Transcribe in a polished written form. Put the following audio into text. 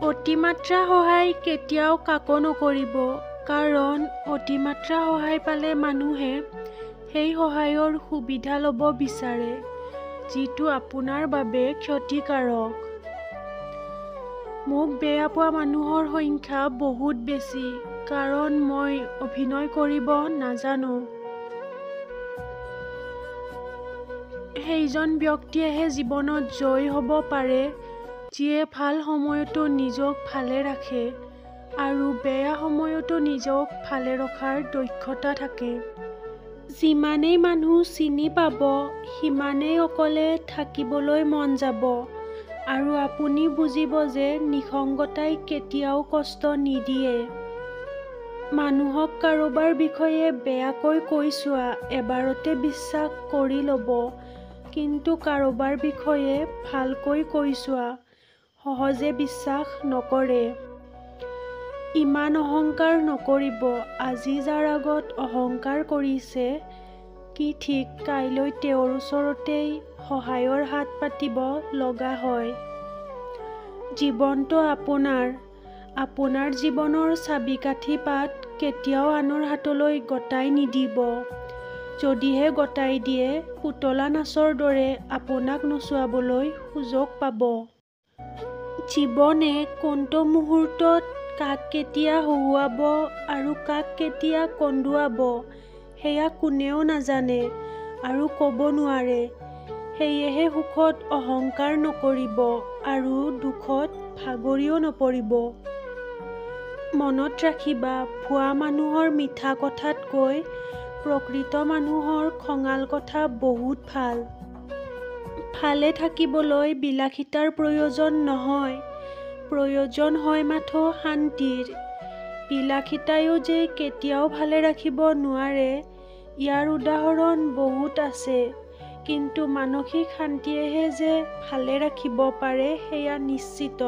অতিমাত্ৰা সহায় কেতিয়াও কাকো নকৰিব, কাৰণ অতিমাত্ৰা সহায় পালে মানুহে সেই সহায়ৰ সুবিধা ল'ব বিচাৰে, যিটো আপোনাৰ বাবে ক্ষতিকাৰক। মোক বেয়া পোৱা মানুহৰ সংখ্যা বহুত বেছি, কাৰণ মই অভিনয় কৰিব নাজানো। সেইজন ব্যক্তিয়েহে জীৱনত জয়ী হ'ব পাৰে, যিয়ে ভাল সময়তো নিজক ভালে ৰাখে আৰু বেয়া সময়তো নিজক ভালে ৰখাৰ দক্ষতা থাকে। যিমানেই মানুহ চিনি পাব, সিমানেই অকলে থাকিবলৈ মন যাব, আৰু আপুনি বুজিব যে নিসংগতাই কেতিয়াও কষ্ট নিদিয়ে। মানুহক কাৰোবাৰ বিষয়ে বেয়াকৈ কৈ চোৱা, এবাৰতে বিশ্বাস কৰি ল'ব, কিন্তু কাৰোবাৰ বিষয়ে ভালকৈ কৈ চোৱা, সহজে বিশ্বাস নকৰে। ইমান অহংকাৰ নকৰিব। আজি যাৰ আগত অহংকাৰ কৰিছে, কি ঠিক কাইলৈ তেওঁৰ ওচৰতেই সহায়ৰ হাত পাতিব লগা হয়। জীৱনটো আপোনাৰ জীৱনৰ চাবিকাঠি পাত কেতিয়াও আনৰ হাতলৈ গতাই নিদিব। যদিহে গতাই দিয়ে, পুতলা নাচৰ দৰে আপোনাক নচুৱাবলৈ সুযোগ পাব। জীৱনে কোনটো মুহূৰ্তত কাক কেতিয়া হহুৱাব আৰু কাক কেতিয়া কন্দুৱাব, সেয়া কোনেও নাজানে আৰু ক'ব নোৱাৰে। সেয়েহে সুখত অহংকাৰ নকৰিব আৰু দুখত ভাগৰিও নপৰিব। মনত ৰাখিবা, ভুৱা মানুহৰ মিঠা কথাতকৈ প্ৰকৃত মানুহৰ খঙাল কথা বহুত ভাল। ভালে থাকিবলৈ বিলাসিতাৰ প্ৰয়োজন নহয়, প্ৰয়োজন হয় মাথো শান্তিৰ। বিলাসিতায়ো যে কেতিয়াও ভালে ৰাখিব নোৱাৰে, ইয়াৰ উদাহৰণ বহুত আছে, কিন্তু মানসিক শান্তিয়েহে যে ভালে ৰাখিব পাৰে সেয়া নিশ্চিত।